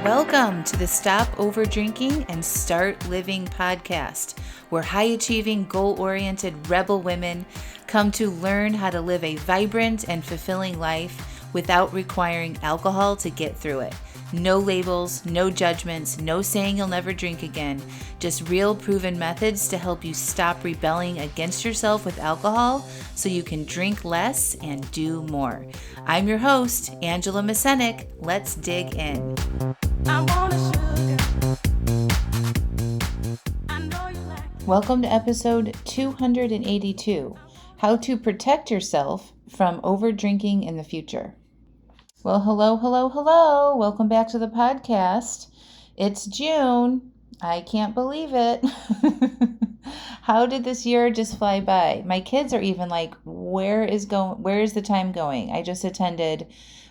Welcome to the Stop Over Drinking and Start Living podcast, where high-achieving, goal-oriented rebel women come to learn how to live a vibrant and fulfilling life without requiring alcohol to get through it. No labels, no judgments, no saying you'll never drink again. Just real proven methods to help you stop rebelling against yourself with alcohol so you can drink less and do more. I'm your host, Angela Mascenik. Let's dig in. Welcome to episode 282, How to Protect Yourself from Over Drinking in the Future. Well, hello. Welcome back to the podcast. It's June. I can't believe it. How did this year just fly by? My kids are even like, where is the time going? I just attended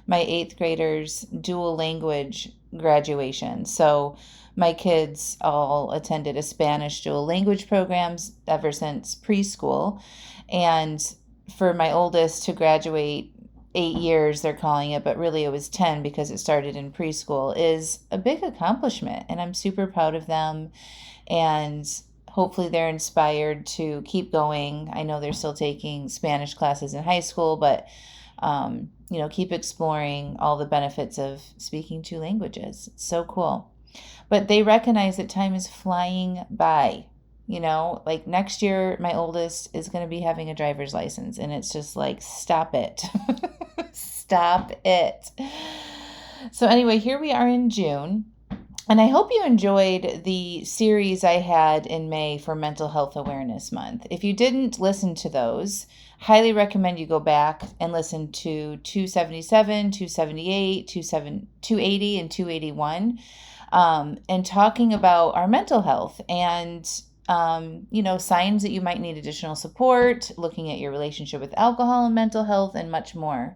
my 8th graders dual language graduation. So my kids all attended a Spanish dual language programs ever since preschool. And for my oldest to graduate 8 years, they're calling it, but really it was 10 because it started in preschool, is a big accomplishment. And I'm super proud of them. And hopefully they're inspired to keep going. I know they're still taking Spanish classes in high school, but keep exploring all the benefits of speaking 2 languages. It's so cool. But they recognize that time is flying by. Like next year, my oldest is going to be having a driver's license, and it's just like, stop it. Stop it. So anyway, here we are in June, and I hope you enjoyed the series I had in May for Mental Health Awareness Month. If you didn't listen to those, highly recommend you go back and listen to 277, 278, 280, and 281, and talking about our mental health and signs that you might need additional support, looking at your relationship with alcohol and mental health, and much more.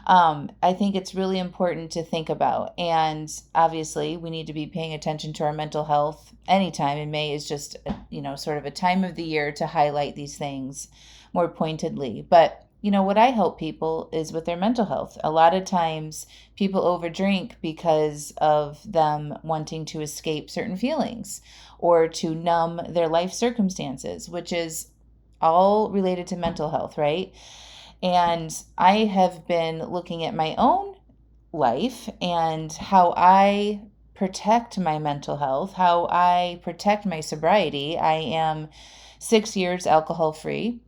I think it's really important to think about. And obviously, we need to be paying attention to our mental health anytime. And May is just, sort of a time of the year to highlight these things more pointedly. But what I help people is with their mental health. A lot of times people overdrink because of them wanting to escape certain feelings or to numb their life circumstances, which is all related to mental health, right? And I have been looking at my own life and how I protect my mental health, how I protect my sobriety. I am 6 years alcohol-free.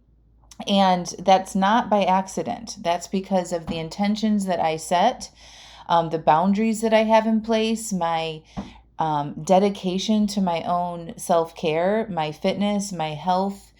And that's not by accident. That's because of the intentions that I set, the boundaries that I have in place, my dedication to my own self-care, my fitness, my health,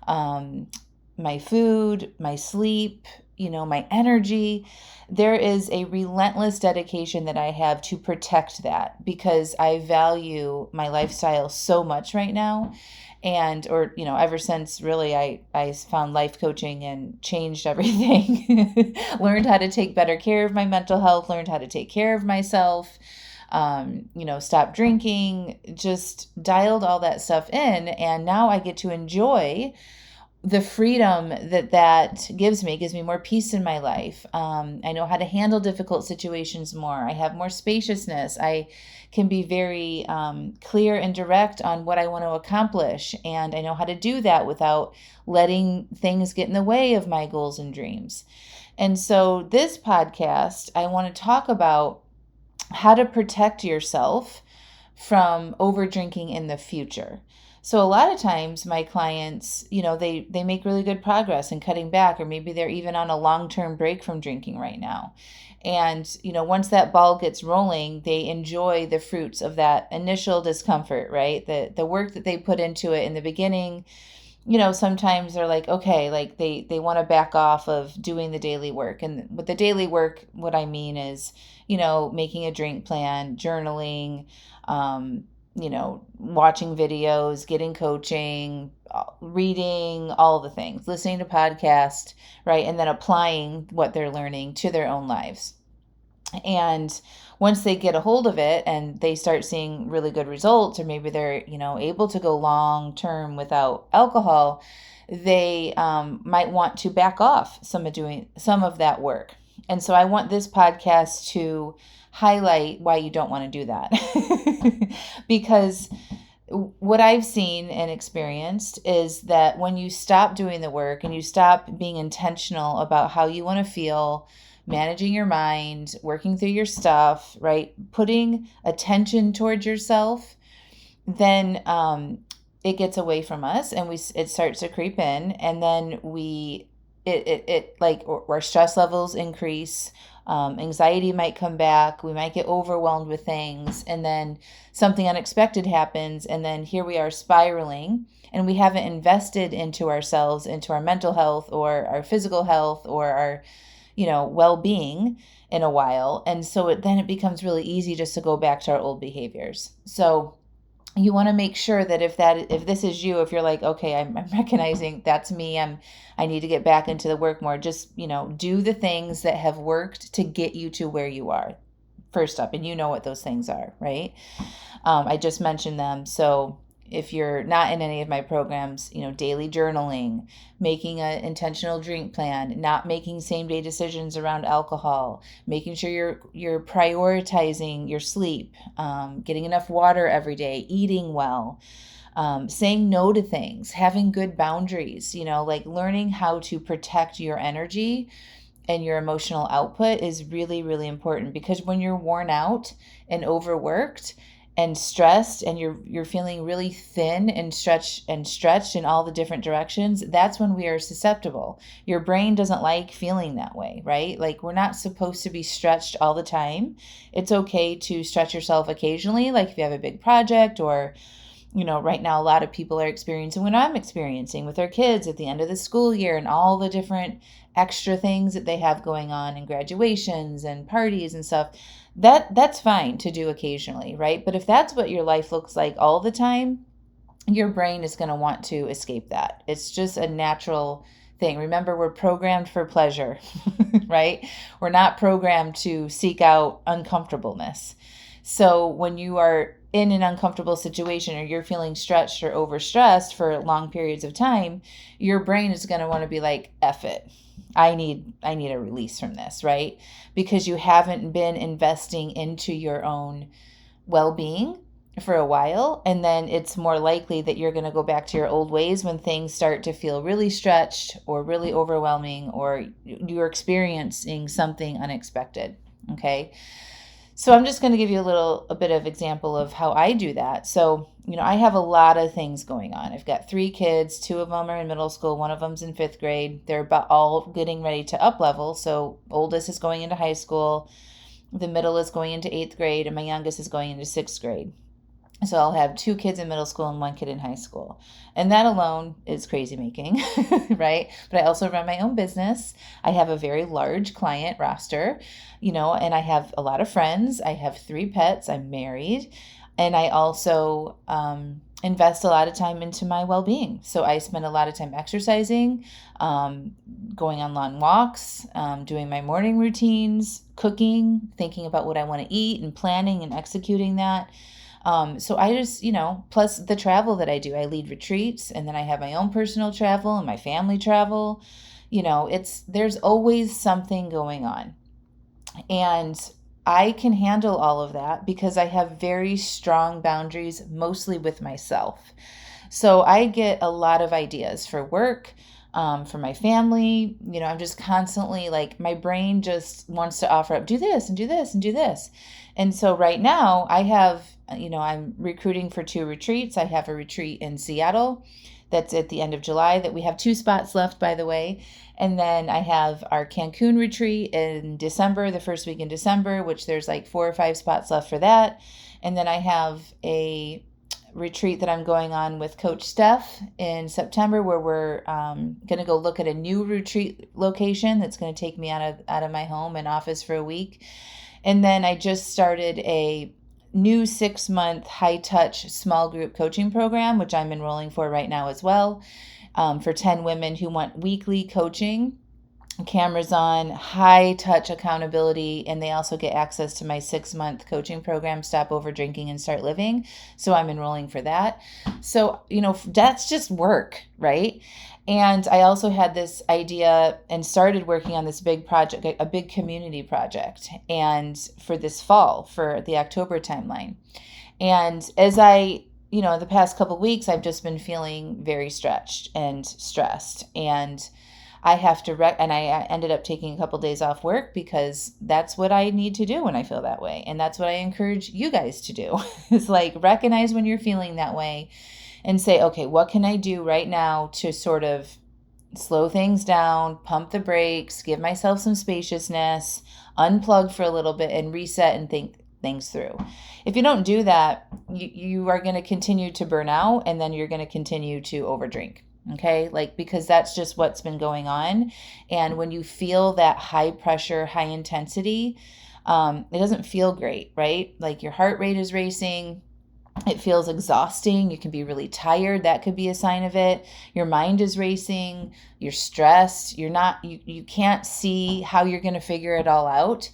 my food, my sleep, my energy. There is a relentless dedication that I have to protect that because I value my lifestyle so much right now. Ever since really I found life coaching and changed everything, learned how to take better care of my mental health, learned how to take care of myself, stopped drinking, just dialed all that stuff in. And now I get to enjoy the freedom that gives me more peace in my life. I know how to handle difficult situations more. I have more spaciousness. I can be very clear and direct on what I want to accomplish. And I know how to do that without letting things get in the way of my goals and dreams. And so this podcast, I want to talk about how to protect yourself from over drinking in the future. So a lot of times my clients, they make really good progress in cutting back, or maybe they're even on a long-term break from drinking right now. And, once that ball gets rolling, they enjoy the fruits of that initial discomfort, right? The work that they put into it in the beginning, sometimes they're like, okay, like they want to back off of doing the daily work. And with the daily work, what I mean is, making a drink plan, journaling, watching videos, getting coaching, reading, all the things, listening to podcasts, right? And then applying what they're learning to their own lives. And once they get a hold of it and they start seeing really good results, or maybe they're, able to go long term without alcohol, they might want to back off some of that work. And so I want this podcast to highlight why you don't want to do that. Because what I've seen and experienced is that when you stop doing the work and you stop being intentional about how you want to feel, managing your mind, working through your stuff, right? Putting attention towards yourself, then it gets away from us and it starts to creep in, and then it like our stress levels increase. Anxiety might come back. We might get overwhelmed with things, and then something unexpected happens, and then here we are spiraling, and we haven't invested into ourselves, into our mental health or our physical health or our, well-being in a while. And so then it becomes really easy just to go back to our old behaviors. So you want to make sure that if this is you, if you're like, okay, I'm recognizing that's me, I need to get back into the work more, just, do the things that have worked to get you to where you are first up. And you know what those things are, right? I just mentioned them. So if you're not in any of my programs, daily journaling, making an intentional drink plan, not making same day decisions around alcohol, making sure you're prioritizing your sleep, getting enough water every day, eating well, saying no to things, having good boundaries, like learning how to protect your energy and your emotional output is really, really important, because when you're worn out and overworked and stressed and you're feeling really thin and stretched in all the different directions, that's when we are susceptible. Your brain doesn't like feeling that way, right? Like, we're not supposed to be stretched all the time. It's okay to stretch yourself occasionally, like if you have a big project, or right now a lot of people are experiencing what I'm experiencing with their kids at the end of the school year and all the different extra things that they have going on, and graduations and parties and stuff. That's fine to do occasionally, right? But if that's what your life looks like all the time, your brain is going to want to escape that. It's just a natural thing. Remember, we're programmed for pleasure, right? We're not programmed to seek out uncomfortableness. So when you are in an uncomfortable situation, or you're feeling stretched or overstressed for long periods of time, your brain is going to want to be like, F it. I need a release from this, right? Because you haven't been investing into your own well-being for a while. And then it's more likely that you're going to go back to your old ways when things start to feel really stretched or really overwhelming, or you're experiencing something unexpected. Okay. So I'm just going to give you a bit of example of how I do that. So, I have a lot of things going on. I've got 3 kids. 2 of them are in middle school. 1 of them's in 5th grade. They're about all getting ready to up level. So oldest is going into high school. The middle is going into 8th grade, and my youngest is going into 6th grade. So I'll have 2 kids in middle school and 1 kid in high school. And that alone is crazy making, right? But I also run my own business. I have a very large client roster, and I have a lot of friends. I have 3 pets. I'm married. And I also invest a lot of time into my well-being. So I spend a lot of time exercising, going on long walks, doing my morning routines, cooking, thinking about what I want to eat and planning and executing that. So I just, plus the travel that I do, I lead retreats, and then I have my own personal travel and my family travel. There's always something going on. And I can handle all of that because I have very strong boundaries, mostly with myself. So I get a lot of ideas for work, for my family. I'm just constantly like, my brain just wants to offer up, do this and do this and do this. And so right now I have, I'm recruiting for 2 retreats. I have a retreat in Seattle that's at the end of July that we have 2 spots left, by the way. And then I have our Cancun retreat in December, the first week in December, which there's like 4 or 5 spots left for that. And then I have a retreat that I'm going on with Coach Steph in September, where we're going to go look at a new retreat location that's going to take me out of my home and office for a week. And then I just started a new 6-month high-touch small group coaching program, which I'm enrolling for right now as well, for 10 women who want weekly coaching, cameras on, high-touch accountability, and they also get access to my 6-month coaching program, Stop Over Drinking and Start Living. So I'm enrolling for that. So, that's just work, right? And I also had this idea and started working on this big project, a big community project, and for this fall, for the October timeline. And as the past couple of weeks, I've just been feeling very stretched and stressed. And I have to, and I ended up taking a couple days off work because that's what I need to do when I feel that way. And that's what I encourage you guys to do is like recognize when you're feeling that way and say, okay, what can I do right now to sort of slow things down, pump the brakes, give myself some spaciousness, unplug for a little bit and reset and think things through. If you don't do that, you are going to continue to burn out, and then you're going to continue to overdrink. Okay, because that's just what's been going on. And when you feel that high pressure, high intensity, it doesn't feel great, right? Like your heart rate is racing. It feels exhausting. You can be really tired. That could be a sign of it. Your mind is racing. You're stressed. You can't see how you're going to figure it all out.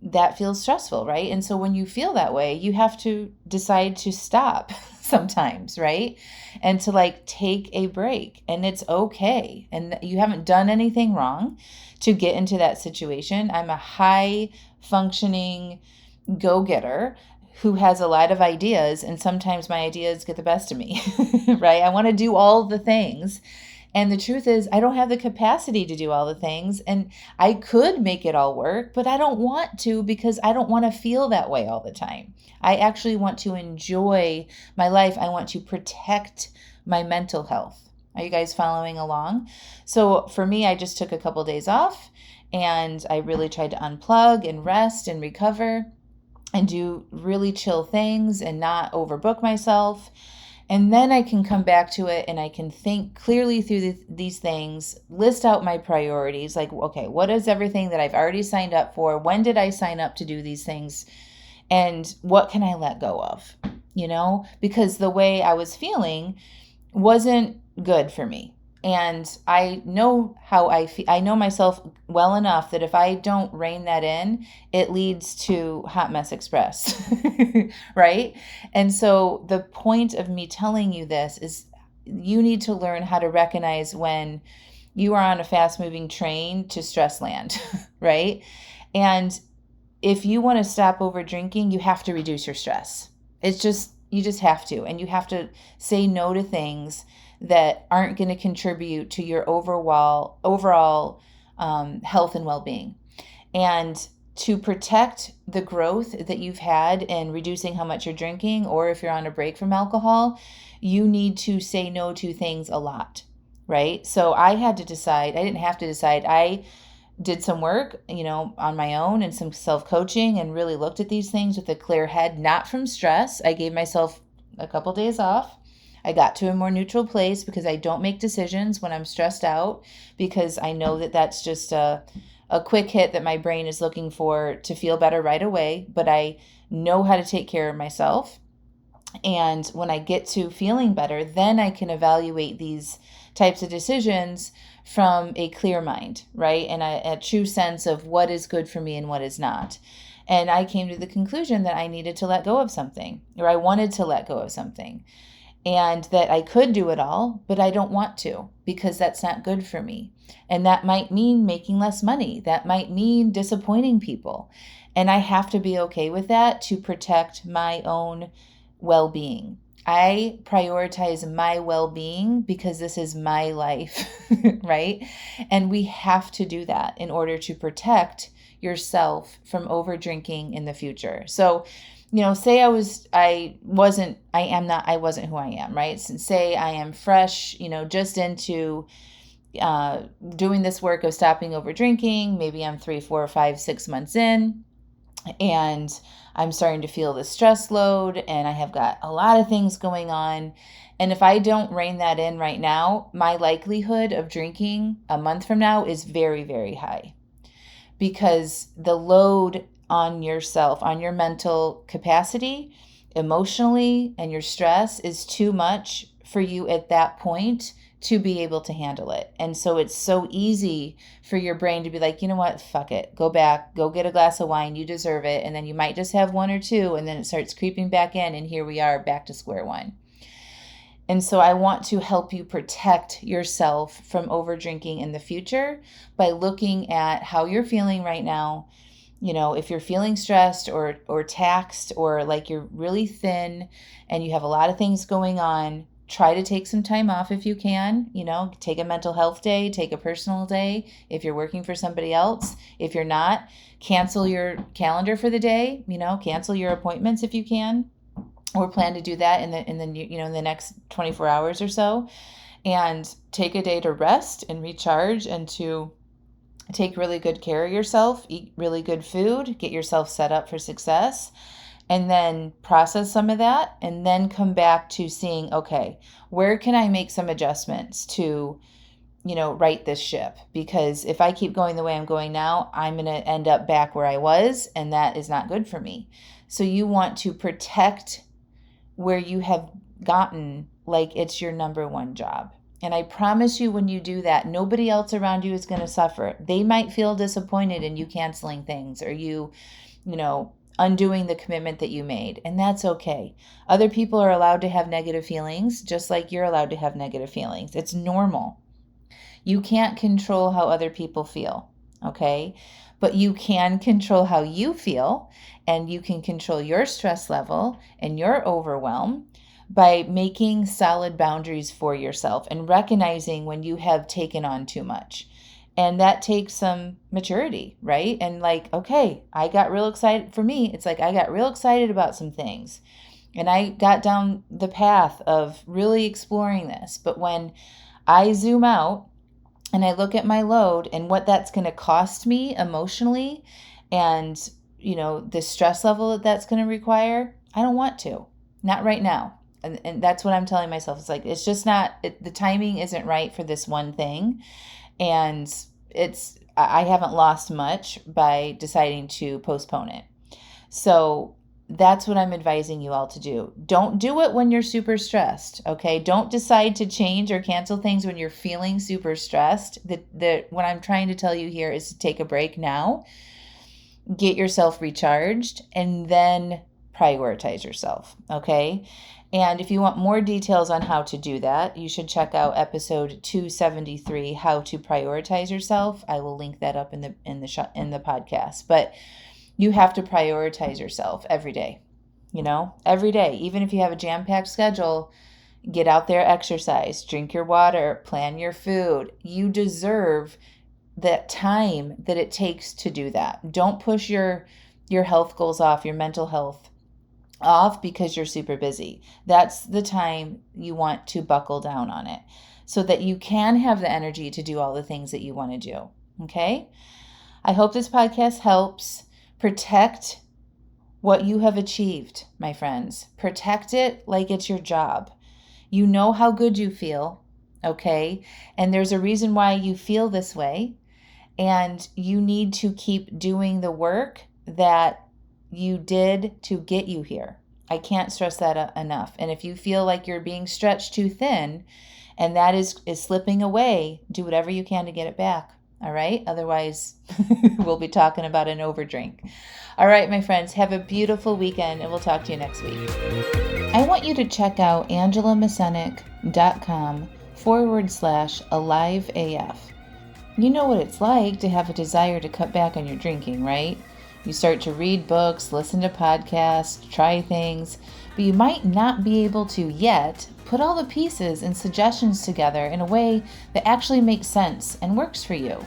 That feels stressful, right? And so when you feel that way, you have to decide to stop sometimes, right? And to take a break, and it's okay. And you haven't done anything wrong to get into that situation. I'm a high functioning go-getter who has a lot of ideas, and sometimes my ideas get the best of me, right? I want to do all the things. And the truth is, I don't have the capacity to do all the things, and I could make it all work, but I don't want to because I don't want to feel that way all the time. I actually want to enjoy my life. I want to protect my mental health. Are you guys following along? So for me, I just took a couple days off, and I really tried to unplug and rest and recover and do really chill things and not overbook myself. And then I can come back to it and I can think clearly through these things, list out my priorities, like, okay, what is everything that I've already signed up for? When did I sign up to do these things? And what can I let go of? Because the way I was feeling wasn't good for me. And I know how I feel. I know myself well enough that if I don't rein that in, it leads to Hot Mess Express, right? And so the point of me telling you this is you need to learn how to recognize when you are on a fast-moving train to stress land, right? And if you want to stop over drinking, you have to reduce your stress. You just have to. And you have to say no to things that aren't going to contribute to your overall health and well-being. And to protect the growth that you've had in reducing how much you're drinking, or if you're on a break from alcohol, you need to say no to things a lot, right? So I didn't have to decide. I did some work, on my own and some self-coaching and really looked at these things with a clear head, not from stress. I gave myself a couple days off. I got to a more neutral place because I don't make decisions when I'm stressed out, because I know that that's just a quick hit that my brain is looking for to feel better right away. But I know how to take care of myself. And when I get to feeling better, then I can evaluate these types of decisions from a clear mind, right? And a true sense of what is good for me and what is not. And I came to the conclusion that I needed to let go of something, or I wanted to let go of something. And that I could do it all, but I don't want to because that's not good for me. And that might mean making less money. That might mean disappointing people. And I have to be okay with that to protect my own well-being. I prioritize my well-being because this is my life, right? And we have to do that in order to protect yourself from over drinking in the future. So say I wasn't who I am, right? Say I am fresh, just into doing this work of stopping over drinking. Maybe I'm 3, 4, 5, 6 months in, and I'm starting to feel the stress load, and I have got a lot of things going on. And if I don't rein that in right now, my likelihood of drinking a month from now is very, very high, because the load on yourself, on your mental capacity, emotionally, and your stress is too much for you at that point to be able to handle it. And so it's so easy for your brain to be like, you know what, fuck it, go back, go get a glass of wine, you deserve it. And then you might just have one or two, and then it starts creeping back in, and here we are back to square one. And so I want to help you protect yourself from over drinking in the future by looking at how you're feeling right now. If you're feeling stressed or taxed, or like you're really thin and you have a lot of things going on, try to take some time off if you can. Take a mental health day, take a personal day if you're working for somebody else. If you're not, cancel your calendar for the day, cancel your appointments if you can, or plan to do that in the next 24 hours or so, and take a day to rest and recharge, and to take really good care of yourself, eat really good food, get yourself set up for success, and then process some of that, and then come back to seeing, okay, where can I make some adjustments to, right this ship? Because if I keep going the way I'm going now, I'm going to end up back where I was, and that is not good for me. So you want to protect where you have gotten like it's your number one job. And I promise you, when you do that, nobody else around you is going to suffer. They might feel disappointed in you canceling things, or you undoing the commitment that you made. And that's okay. Other people are allowed to have negative feelings, just like you're allowed to have negative feelings. It's normal. You can't control how other people feel, okay? But you can control how you feel, and you can control your stress level and your overwhelm by making solid boundaries for yourself and recognizing when you have taken on too much. And that takes some maturity, right? And okay, I got real excited. For me, it's like I got real excited about some things, and I got down the path of really exploring this. But when I zoom out and I look at my load and what that's going to cost me emotionally, and the stress level that's going to require, I don't want to. Not right now. And that's what I'm telling myself. It's like, it's just not, the timing isn't right for this one thing. And I haven't lost much by deciding to postpone it. So that's what I'm advising you all to do. Don't do it when you're super stressed, okay? Don't decide to change or cancel things when you're feeling super stressed. What I'm trying to tell you here is to take a break now, get yourself recharged, and then prioritize yourself, okay? And if you want more details on how to do that, you should check out episode 273, How to Prioritize Yourself. I will link that up in the podcast. But you have to prioritize yourself every day, every day. Even if you have a jam-packed schedule, get out there, exercise, drink your water, plan your food. You deserve that time that it takes to do that. Don't push your health goals off, your mental health off, because you're super busy. That's the time you want to buckle down on it so that you can have the energy to do all the things that you want to do. Okay? I hope this podcast helps. Protect what you have achieved, my friends. Protect it like it's your job. You know how good you feel, okay? And there's a reason why you feel this way. And you need to keep doing the work that you did to get you here. I can't stress that enough. And if you feel like you're being stretched too thin and that is slipping away, do whatever you can to get it back. All right? Otherwise, we'll be talking about an overdrink. All right, my friends, have a beautiful weekend, and we'll talk to you next week. I want you to check out AngelaMascenik.com/AliveAF. You know what it's like to have a desire to cut back on your drinking, right? You start to read books, listen to podcasts, try things, but you might not be able to yet put all the pieces and suggestions together in a way that actually makes sense and works for you.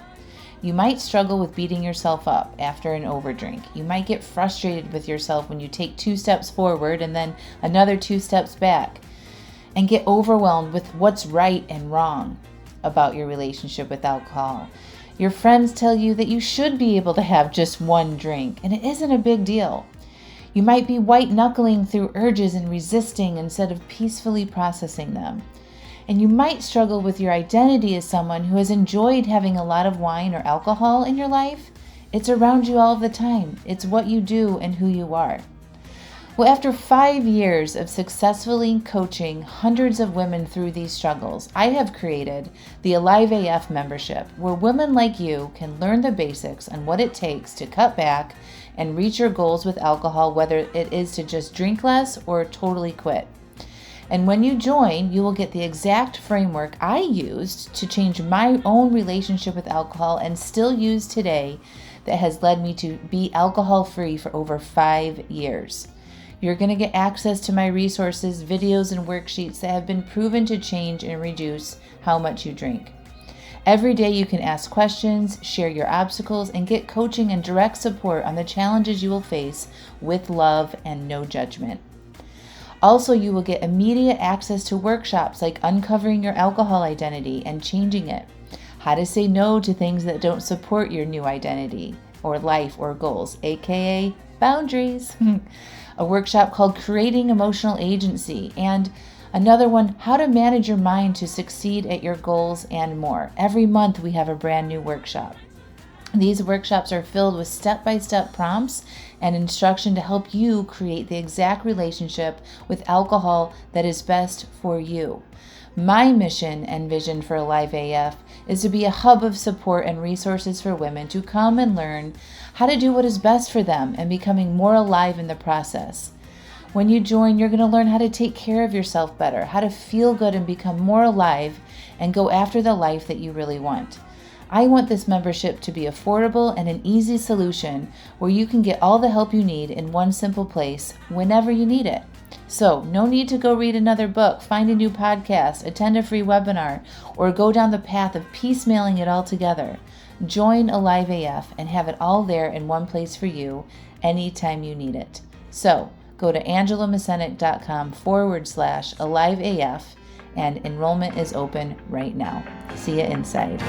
You might struggle with beating yourself up after an overdrink. You might get frustrated with yourself when you take 2 steps forward and then another 2 steps back, and get overwhelmed with what's right and wrong about your relationship with alcohol. Your friends tell you that you should be able to have just one drink, and it isn't a big deal. You might be white-knuckling through urges and resisting instead of peacefully processing them. And you might struggle with your identity as someone who has enjoyed having a lot of wine or alcohol in your life. It's around you all the time. It's what you do and who you are. Well, after 5 years of successfully coaching hundreds of women through these struggles, I have created the Alive AF membership, where women like you can learn the basics on what it takes to cut back and reach your goals with alcohol, whether it is to just drink less or totally quit. And when you join, you will get the exact framework I used to change my own relationship with alcohol and still use today, that has led me to be alcohol-free for over 5 years. You're going to get access to my resources, videos, and worksheets that have been proven to change and reduce how much you drink. Every day you can ask questions, share your obstacles, and get coaching and direct support on the challenges you will face with love and no judgment. Also, you will get immediate access to workshops like uncovering your alcohol identity and changing it, how to say no to things that don't support your new identity or life or goals, aka boundaries, a workshop called Creating Emotional Agency, and another one, how to manage your mind to succeed at your goals, and more. Every month we have a brand new workshop. These workshops are filled with step-by-step prompts and instruction to help you create the exact relationship with alcohol that is best for you. My mission and vision for Alive AF is to be a hub of support and resources for women to come and learn how to do what is best for them and becoming more alive in the process. When you join, you're going to learn how to take care of yourself better, how to feel good and become more alive and go after the life that you really want. I want this membership to be affordable and an easy solution where you can get all the help you need in one simple place whenever you need it. So no need to go read another book, find a new podcast, attend a free webinar, or go down the path of piecemealing it all together. Join Alive AF and have it all there in one place for you anytime you need it. So go to angelamascenik.com/AliveAF and enrollment is open right now. See you inside.